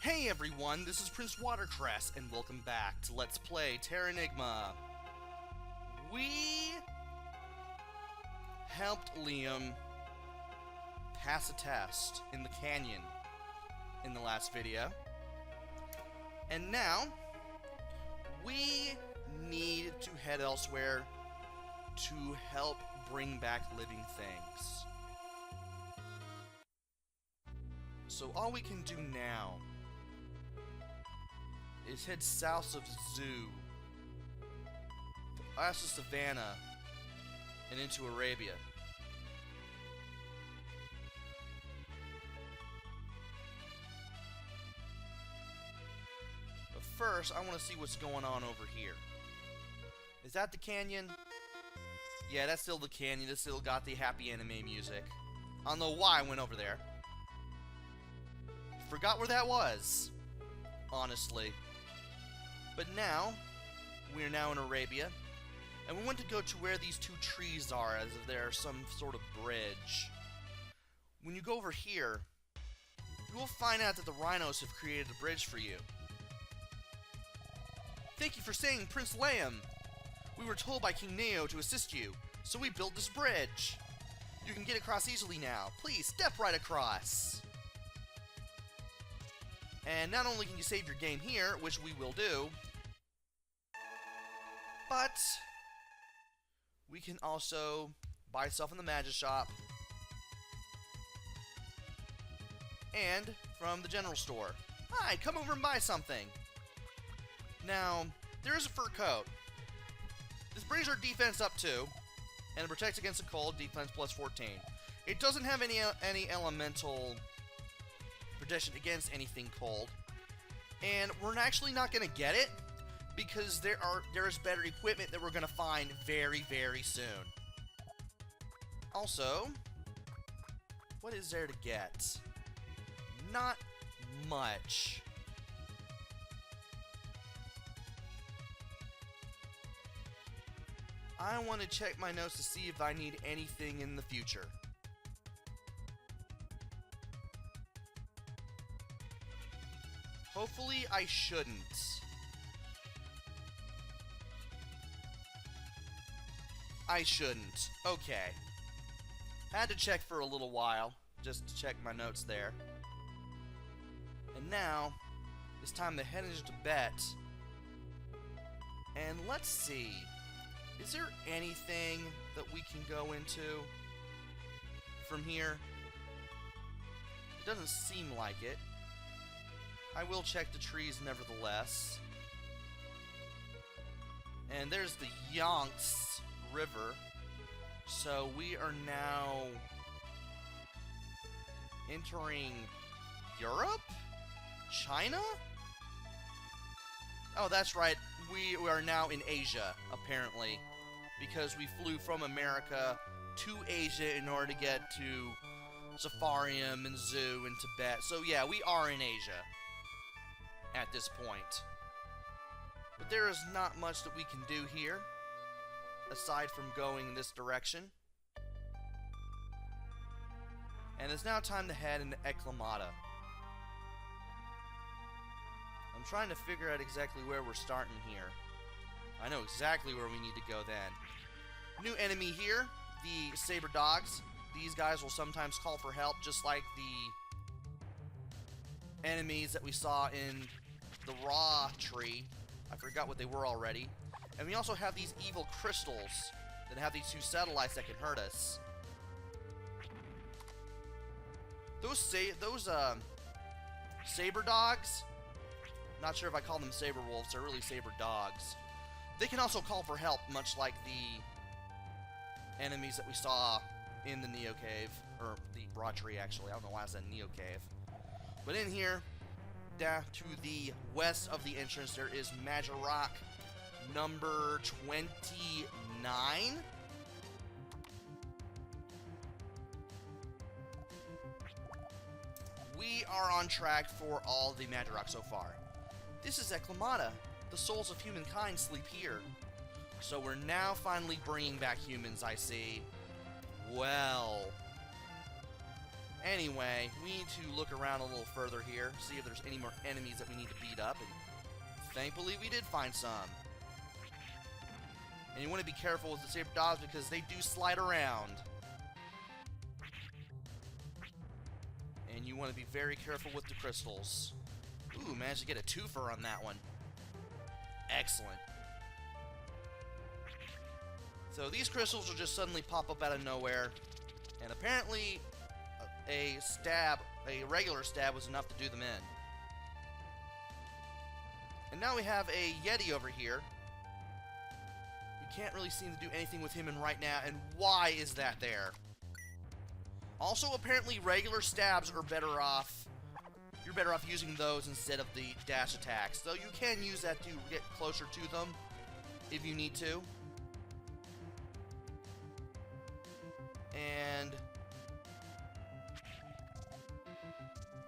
Hey everyone, this is PrinceWatercress, and welcome back to Let's Play Terranigma. We helped Liam pass a test in the canyon in the last video. And now, we need to head elsewhere to help bring back living things. So all we can do now is head south of Zoo, past the savannah, and into Arabia. But first, I want to see what's going on over here. Is that the canyon? Yeah, that's still the canyon. It's still got the happy anime music. I don't know why I went over there. Forgot where that was, honestly. But now, we are now in Arabia, and we want to go to where these two trees are, as if they're some sort of bridge. When you go over here, you will find out that the rhinos have created a bridge for you. Thank you for saying Prince Mayhem. We were told by King Neo to assist you, so we built this bridge. You can get across easily now. Please, step right across. And not only can you save your game here, which we will do, but we can also buy stuff in the magic shop and from the general store. Hi, come over and buy something. Now, there is a fur coat. This brings our defense up 2, and it protects against the cold, defense plus 14. It doesn't have any elemental protection against anything cold, and we're actually not going to get it because there is better equipment that we're going to find very, very soon. Also, what is there to get? Not much. I want to check my notes to see if I need anything in the future. Hopefully, I shouldn't. I shouldn't. Okay. Had to check for a little while, just to check my notes there. And now, it's time to head into Tibet. And let's see. Is there anything that we can go into from here? It doesn't seem like it. I will check the trees nevertheless. And there's the Yonks River. So we are now entering Europe? China? Oh, that's right. We are now in Asia, apparently. Because we flew from America to Asia in order to get to Safarium and Zoo and Tibet. So yeah, we are in Asia at this point. But there is not much that we can do here, aside from going in this direction. And it's now time to head into Eklamata. I'm trying to figure out exactly where we're starting here. I know exactly where we need to go then. New enemy here, the saber dogs. These guys will sometimes call for help, just like the enemies that we saw in the raw tree. I forgot what they were already. And we also have these evil crystals that have these 2 satellites that can hurt us. Those saber dogs, not sure if I call them saber wolves, they're really saber dogs. They can also call for help, much like the enemies that we saw in the Neo Cave, or the raw tree actually. I don't know why I said Neo Cave. But in here, down to the west of the entrance, there is Magic Rock number 29. We are on track for all the Magic Rock so far. This is Eklamata. The souls of humankind sleep here. So we're now finally bringing back humans, I see. Well. Anyway, we need to look around a little further here, see if there's any more enemies that we need to beat up, and thankfully we did find some. And you want to be careful with the saber dogs because they do slide around. And you want to be very careful with the crystals. Ooh, managed to get a twofer on that one. Excellent. So these crystals will just suddenly pop up out of nowhere, and apparently a regular stab was enough to do them in. And now we have a Yeti over here. We can't really seem to do anything with him right now, and why is that there? Also, apparently regular stabs are better off. You're better off using those instead of the dash attacks, though you can use that to get closer to them if you need to. And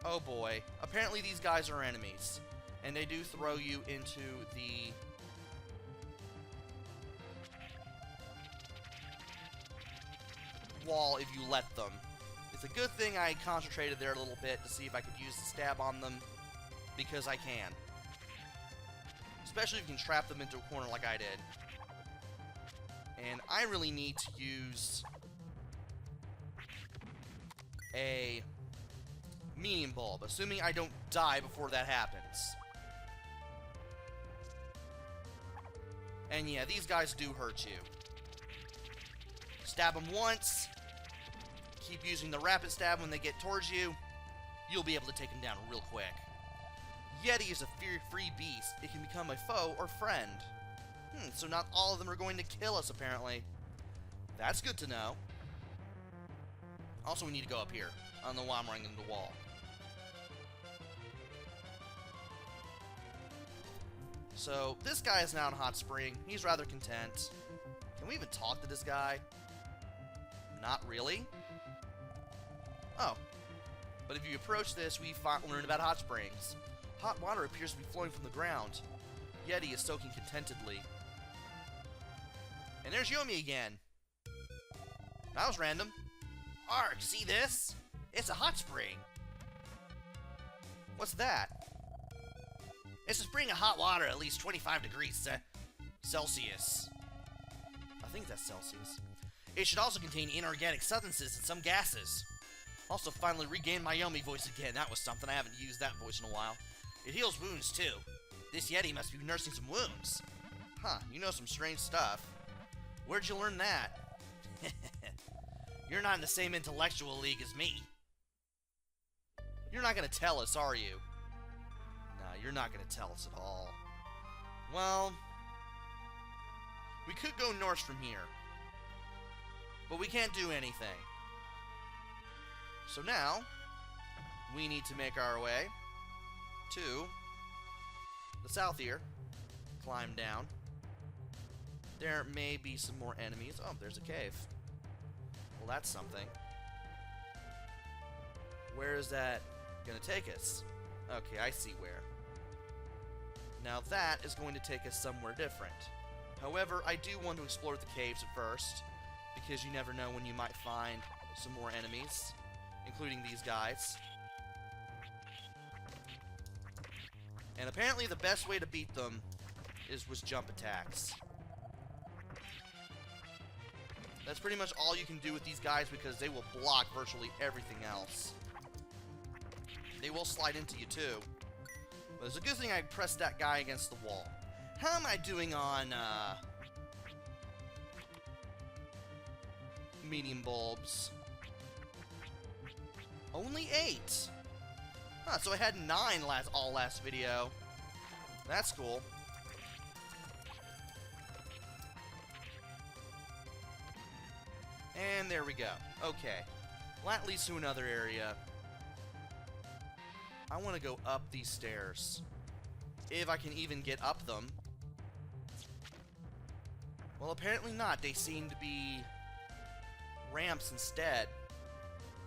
oh boy, apparently these guys are enemies, and they do throw you into the wall if you let them. It's a good thing I concentrated there a little bit to see if I could use the stab on them, because I can. Especially if you can trap them into a corner like I did. And I really need to use a medium bulb, assuming I don't die before that happens. And yeah, these guys do hurt you. Stab them once. Keep using the rapid stab when they get towards you. You'll be able to take them down real quick. Yeti is a fear-free beast. It can become a foe or friend. So not all of them are going to kill us, apparently. That's good to know. Also, we need to go up here. I don't know why I'm running into the wall. So, this guy is now in Hot Spring. He's rather content. Can we even talk to this guy? Not really. Oh. But if you approach this, we learn about hot springs. Hot water appears to be flowing from the ground. Yeti is soaking contentedly. And there's Yomi again. That was random. Arg, see this? It's a hot spring. What's that? It's a spring of hot water at least 25 degrees Celsius. I think that's Celsius. It should also contain inorganic substances and some gases. Also finally regained my Yomi voice again. That was something. I haven't used that voice in a while. It heals wounds too. This Yeti must be nursing some wounds. Huh, you know some strange stuff. Where'd you learn that? You're not in the same intellectual league as me. You're not gonna tell us, are you? Nah, you're not gonna tell us at all. Well, we could go north from here, but we can't do anything. So now, we need to make our way to the south here. Climb down. There may be some more enemies. Oh, there's a cave. Well, that's something. Where is that going to take us? Okay, I see where. Now that is going to take us somewhere different. However, I do want to explore the caves at first, because you never know when you might find some more enemies, including these guys. And apparently the best way to beat them was jump attacks. That's pretty much all you can do with these guys because they will block virtually everything else. They will slide into you too. But it's a good thing I pressed that guy against the wall. How am I doing on medium bulbs? Only 8. Huh, so I had 9 last video. That's cool. And there we go. Okay. Well, that leads to another area. I want to go up these stairs. If I can even get up them. Well, apparently not. They seem to be ramps instead.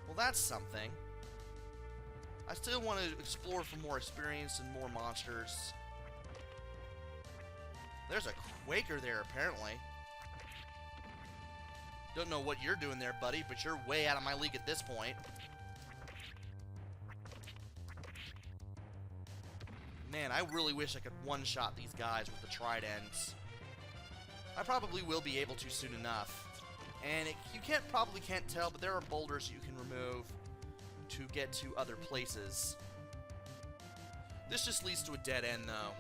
Well, that's something. I still want to explore for more experience and more monsters. There's a Quaker there, apparently. Don't know what you're doing there, buddy, but you're way out of my league at this point. Man, I really wish I could one-shot these guys with the tridents. I probably will be able to soon enough. And you probably can't tell, but there are boulders you can remove to get to other places. This just leads to a dead end, though.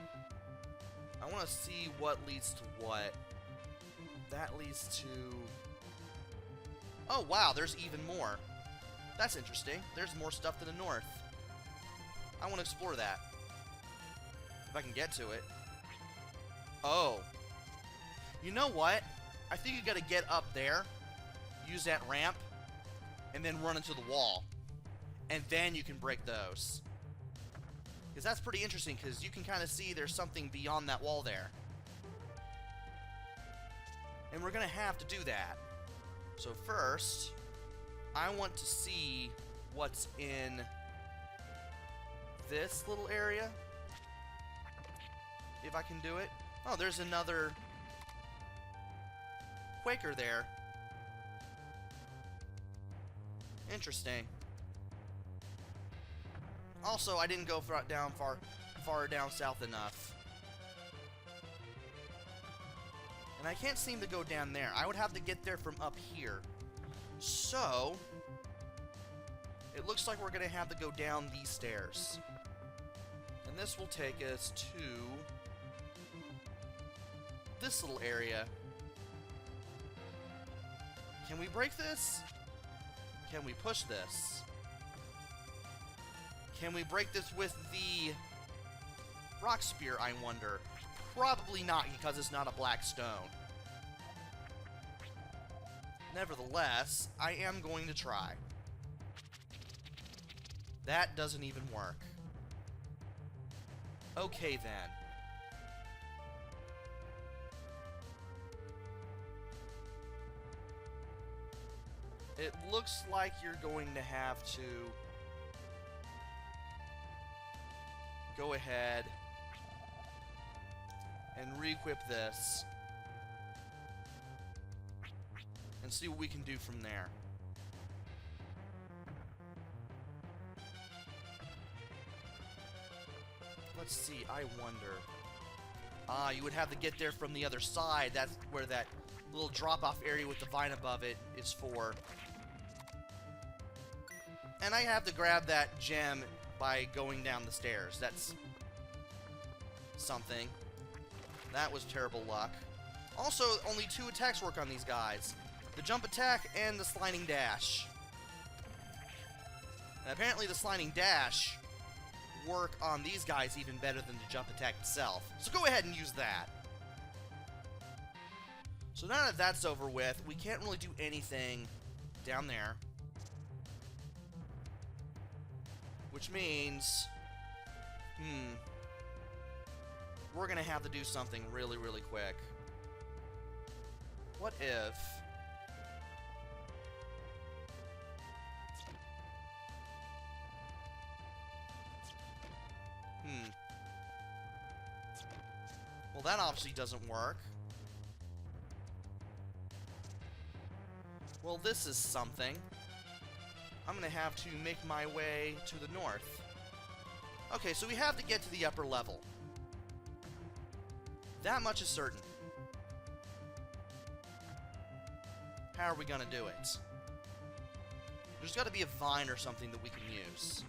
I want to see what leads to what. That leads to... Oh, wow, there's even more. That's interesting. There's more stuff to the north. I want to explore that. If I can get to it. Oh. You know what? I think you gotta get up there, use that ramp, and then run into the wall. And then you can break those. Because that's pretty interesting, because you can kind of see there's something beyond that wall there. And we're gonna have to do that. So first, I want to see what's in this little area. If I can do it. Oh, there's another Quaker there. Interesting. Also, I didn't go far down south enough. And I can't seem to go down there. I would have to get there from up here. So, it looks like we're going to have to go down these stairs. And this will take us to this little area. Can we break this? Can we push this? Can we break this with the rock spear, I wonder? Probably not, because it's not a black stone. Nevertheless, I am going to try. That doesn't even work. Okay, then. It looks like you're going to have to go ahead and re-equip this and see what we can do from there. Let's see, I wonder. Ah, you would have to get there from the other side. That's where that little drop-off area with the vine above it is for. And I have to grab that gem by going down the stairs. That's something. That was terrible luck. Also, only 2 attacks work on these guys. The jump attack and the sliding dash. And apparently the sliding dash work on these guys even better than the jump attack itself. So go ahead and use that. So now that that's over with, we can't really do anything down there. Which means, we're gonna have to do something really, really quick. What if... Well, that obviously doesn't work. Well, this is something. I'm gonna have to make my way to the north. Okay, so we have to get to the upper level. That much is certain. How are we gonna do it? There's gotta be a vine or something that we can use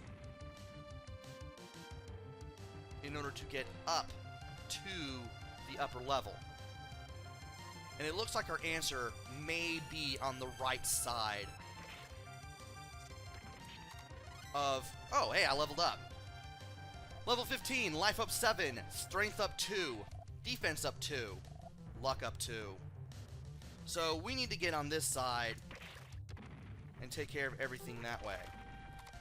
in order to get up to the upper level. And it looks like our answer may be on the right side of... Oh, hey, I leveled up. Level 15, life up 7, strength up 2, defense up 2, luck up 2. So we need to get on this side and take care of everything that way.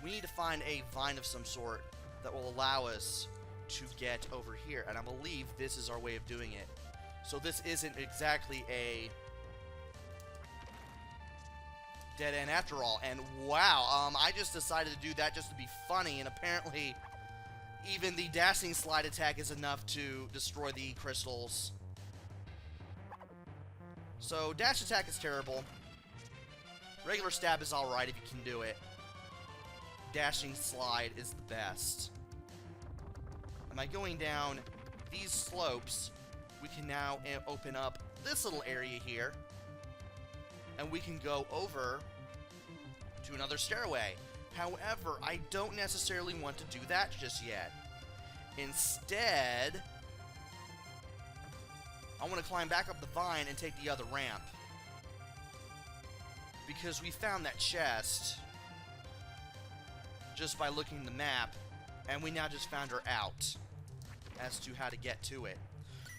We need to find a vine of some sort that will allow us to get over here, and I believe this is our way of doing it. So this isn't exactly a dead end after all. And wow, I just decided to do that just to be funny, and apparently even the dashing slide attack is enough to destroy the crystals. So dash attack is terrible. Regular stab is alright if you can do it. Dashing slide is the best. And by going down these slopes, we can now open up this little area here. And we can go over to another stairway. However, I don't necessarily want to do that just yet. Instead, I want to climb back up the vine and take the other ramp. Because we found that chest just by looking at the map, and we now just found her out as to how to get to it.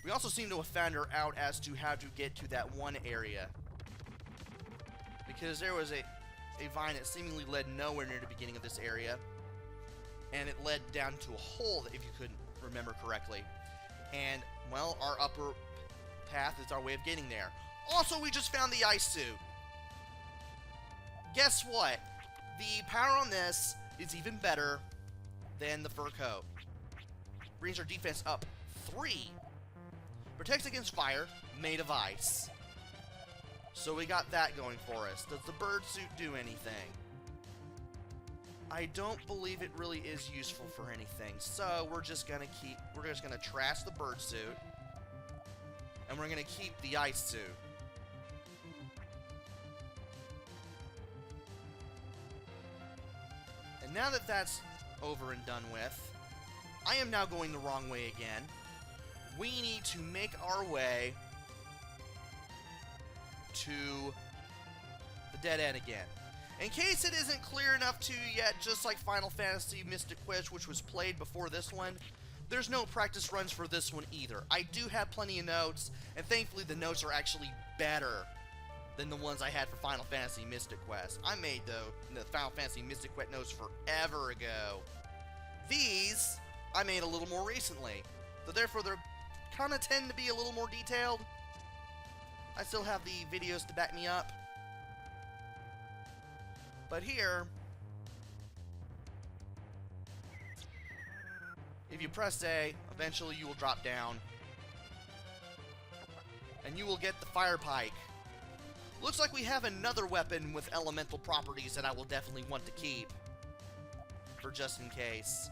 We also seem to have found her out as to how to get to that one area. Because there was a vine that seemingly led nowhere near the beginning of this area. And it led down to a hole, if you couldn't remember correctly. And, well, our upper path is our way of getting there. Also, we just found the ice suit. Guess what? The power on this is even better than the fur coat. Brings our defense up 3. Protects against fire, made of ice. So we got that going for us. Does the bird suit do anything? I don't believe it really is useful for anything. So we're just gonna trash the bird suit. And we're gonna keep the ice suit. And now that that's over and done with, I am now going the wrong way again. We need to make our way to the dead end again. In case it isn't clear enough to you yet, just like Final Fantasy Mystic Quest, which was played before this one, there's no practice runs for this one either. I do have plenty of notes, and thankfully the notes are actually better than the ones I had for Final Fantasy Mystic Quest. I made the Final Fantasy Mystic Quest notes forever ago. These, I made a little more recently, so therefore they're kind of tend to be a little more detailed. I still have the videos to back me up. But here, if you press A, eventually you will drop down. And you will get the fire pike. Looks like we have another weapon with elemental properties that I will definitely want to keep. For just in case.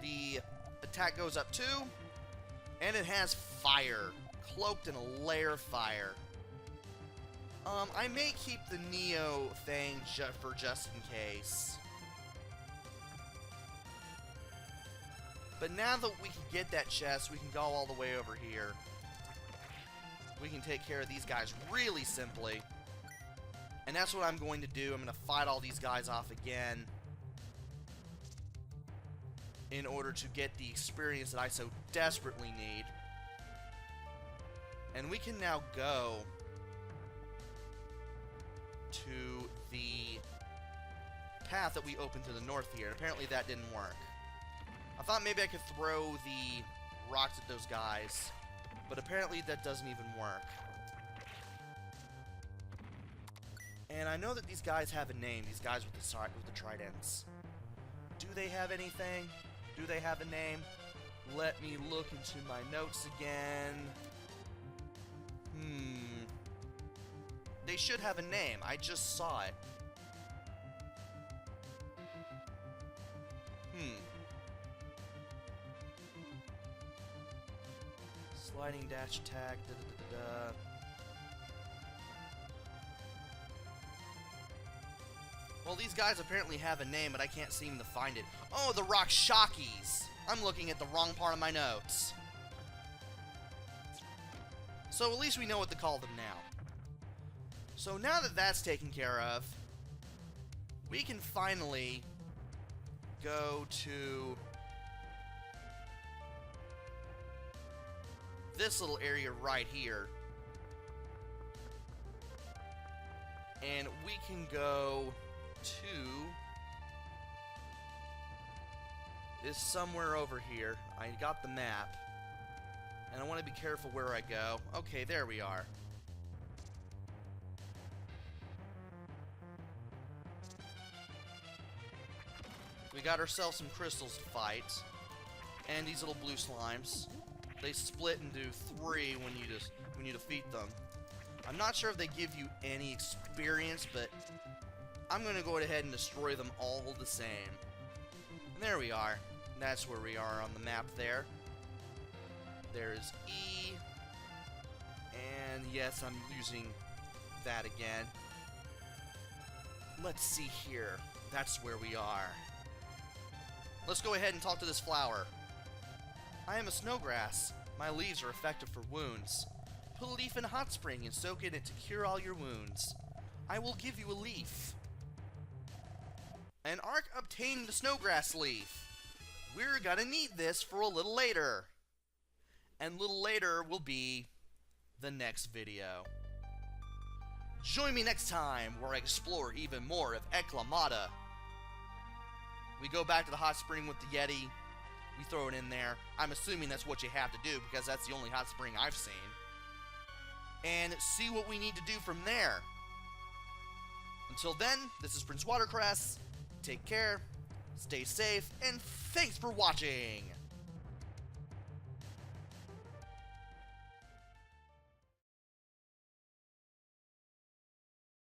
The attack goes up 2. And it has fire. Cloaked in a layer of fire. I may keep the Neo thing for just in case. But now that we can get that chest, we can go all the way over here. We can take care of these guys really simply. And that's what I'm going to do. I'm going to fight all these guys off again. In order to get the experience that I so desperately need. And we can now go to the path that we opened to the north here. Apparently that didn't work. I thought maybe I could throw the rocks at those guys, but apparently that doesn't even work. And I know that these guys have a name, these guys with the tridents. Do they have anything? Do they have a name? Let me look into my notes again. They should have a name. I just saw it. Sliding dash attack. Well, these guys apparently have a name, but I can't seem to find it. Oh, the Rakshakis. I'm looking at the wrong part of my notes. So at least we know what to call them now. So now that that's taken care of, we can finally go to this little area right here. And we can go to is somewhere over here. I got the map. And I want to be careful where I go. Okay, there we are. We got ourselves some crystals to fight. And these little blue slimes. They split into 3 when you defeat them. I'm not sure if they give you any experience, but I'm going to go ahead and destroy them all the same. And there we are. That's where we are on the map there. There's E. And yes, I'm using that again. Let's see here. That's where we are. Let's go ahead and talk to this flower. I am a snowgrass. My leaves are effective for wounds. Put a leaf in a hot spring and soak in it to cure all your wounds. I will give you a leaf. And Ark obtained the snowgrass leaf. We're gonna need this for a little later. And little later will be the next video. Join me next time where I explore even more of Eklamata. We go back to the hot spring with the Yeti. We throw it in there. I'm assuming that's what you have to do because that's the only hot spring I've seen. And see what we need to do from there. Until then, this is PrinceWatercress. Take care, stay safe, and thanks for watching!